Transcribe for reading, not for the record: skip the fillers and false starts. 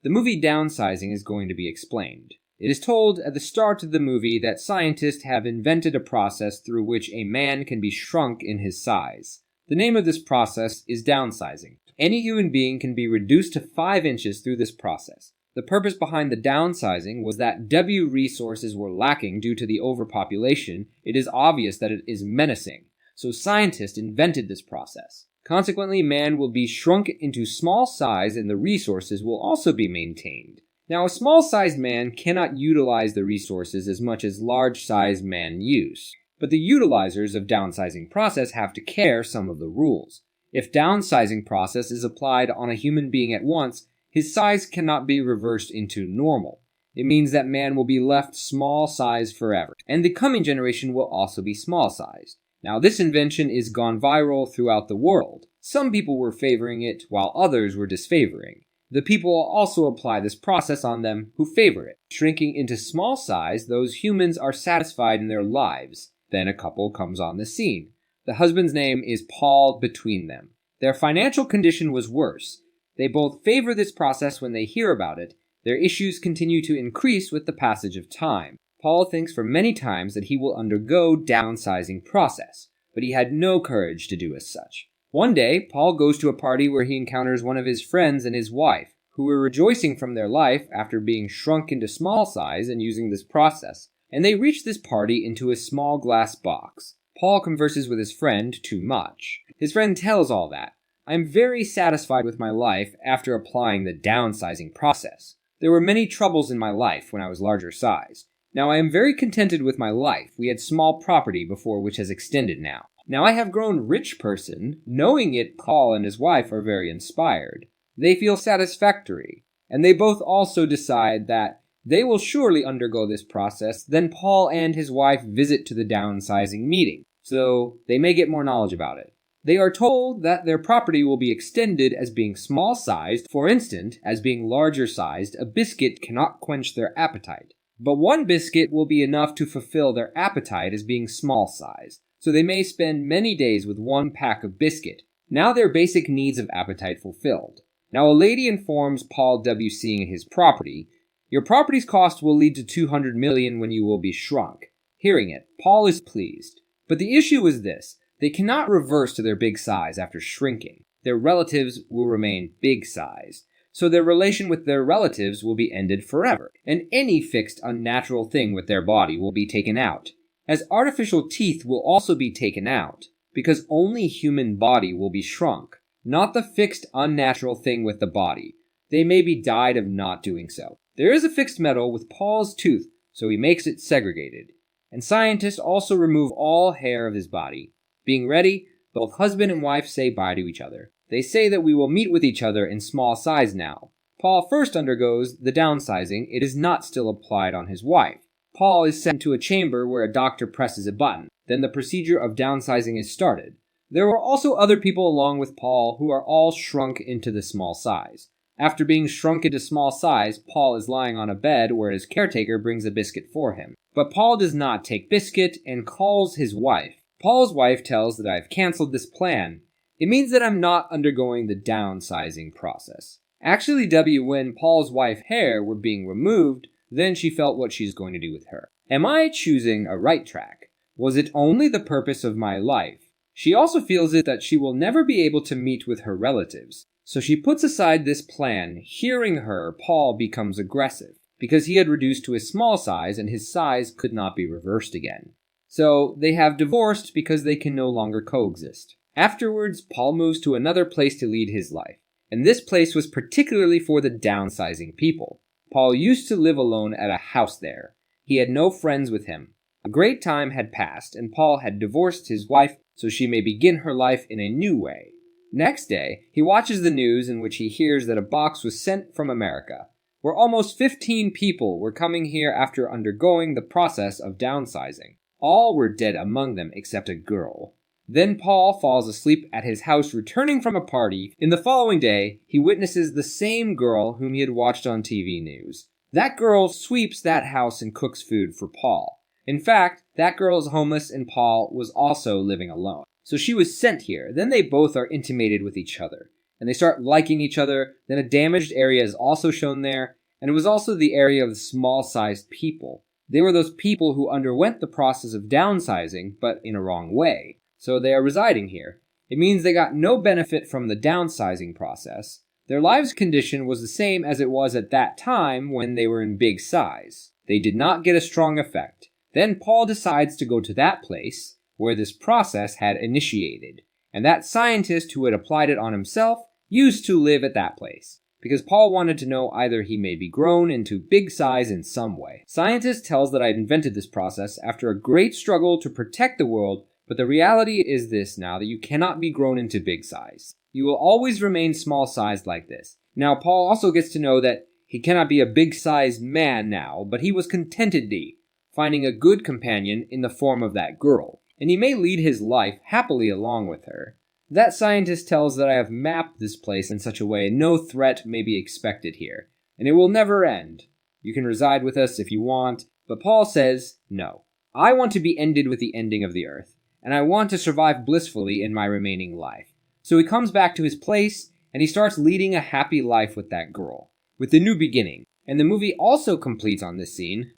The movie Downsizing is going to be explained. It is told at the start of the movie that scientists have invented a process through which a man can be shrunk in his size. The name of this process is downsizing. Any human being can be reduced to 5 inches through this process. The purpose behind the downsizing was that W resources were lacking due to the overpopulation. It is obvious that it is menacing, so scientists invented this process. Consequently, man will be shrunk into small size and the resources will also be maintained. Now, a small-sized man cannot utilize the resources as much as large-sized men use, but the utilizers of downsizing process have to care some of the rules. If downsizing process is applied on a human being at once, his size cannot be reversed into normal. It means that man will be left small size forever, and the coming generation will also be small sized. Now, this invention is gone viral throughout the world. Some people were favoring it, while others were disfavoring. The people will also apply this process on them who favor it. Shrinking into small size, those humans are satisfied in their lives. Then a couple comes on the scene. The husband's name is Paul between them. Their financial condition was worse. They both favor this process when they hear about it. Their issues continue to increase with the passage of time. Paul thinks for many times that he will undergo downsizing process, but he had no courage to do as such. One day, Paul goes to a party where he encounters one of his friends and his wife, who were rejoicing from their life after being shrunk into small size and using this process, and they reach this party into a small glass box. Paul converses with his friend too much. His friend tells all that. I am very satisfied with my life after applying the downsizing process. There were many troubles in my life when I was larger size. Now I am very contented with my life. We had small property before which has extended now. Now I have grown rich person, knowing it Paul and his wife are very inspired. They feel satisfactory, and they both also decide that they will surely undergo this process. Then Paul and his wife visit to the downsizing meeting, so they may get more knowledge about it. They are told that their property will be extended as being small-sized. For instance, as being larger-sized, a biscuit cannot quench their appetite. But one biscuit will be enough to fulfill their appetite as being small-sized, so they may spend many days with one pack of biscuit. Now their basic needs of appetite fulfilled. Now a lady informs Paul W. seeing his property, your property's cost will lead to 200 million when you will be shrunk. Hearing it, Paul is pleased. But the issue is this. They cannot reverse to their big size after shrinking. Their relatives will remain big size. So their relation with their relatives will be ended forever, and any fixed unnatural thing with their body will be taken out, as artificial teeth will also be taken out, because only human body will be shrunk, not the fixed unnatural thing with the body. They may be died of not doing so. There is a fixed metal with Paul's tooth, so he makes it segregated, and scientists also remove all hair of his body. Being ready, both husband and wife say bye to each other. They say that we will meet with each other in small size now. Paul first undergoes the downsizing. It is not still applied on his wife. Paul is sent to a chamber where a doctor presses a button. Then the procedure of downsizing is started. There were also other people along with Paul who are all shrunk into the small size. After being shrunk into small size, Paul is lying on a bed where his caretaker brings a biscuit for him. But Paul does not take biscuit and calls his wife. Paul's wife tells that I've canceled this plan. It means that I'm not undergoing the downsizing process. Actually, when Paul's wife's hair were being removed, then she felt what she's going to do with her. Am I choosing a right track? Was it only the purpose of my life? She also feels it that she will never be able to meet with her relatives. So she puts aside this plan. Hearing her, Paul becomes aggressive, because he had reduced to a small size and his size could not be reversed again. So they have divorced because they can no longer coexist. Afterwards, Paul moves to another place to lead his life, and this place was particularly for the downsizing people. Paul used to live alone at a house there. He had no friends with him. A great time had passed, and Paul had divorced his wife so she may begin her life in a new way. Next day, he watches the news in which he hears that a box was sent from America, where almost 15 people were coming here after undergoing the process of downsizing. All were dead among them except a girl. Then Paul falls asleep at his house returning from a party. In the following day, he witnesses the same girl whom he had watched on TV news. That girl sweeps that house and cooks food for Paul. In fact, that girl is homeless and Paul was also living alone. So she was sent here. Then they both are intimated with each other. and they start liking each other. Then a damaged area is also shown there, and it was also the area of small-sized people. They were those people who underwent the process of downsizing, but in a wrong way. So they are residing here. It means they got no benefit from the downsizing process. Their lives' condition was the same as it was at that time when they were in big size. They did not get a strong effect. Then Paul decides to go to that place where this process had initiated, and that scientist who had applied it on himself used to live at that place, because Paul wanted to know either he may be grown into big size in some way. Scientist tells that I invented this process after a great struggle to protect the world, but the reality is this now, that you cannot be grown into big size. You will always remain small-sized like this. Now, Paul also gets to know that he cannot be a big-sized man now, but he was contentedly finding a good companion in the form of that girl, and he may lead his life happily along with her. That scientist tells that I have mapped this place in such a way no threat may be expected here, and it will never end. You can reside with us if you want, but Paul says, no. I want to be ended with the ending of the earth, and I want to survive blissfully in my remaining life. So he comes back to his place, and he starts leading a happy life with that girl, with the new beginning. And the movie also completes on this scene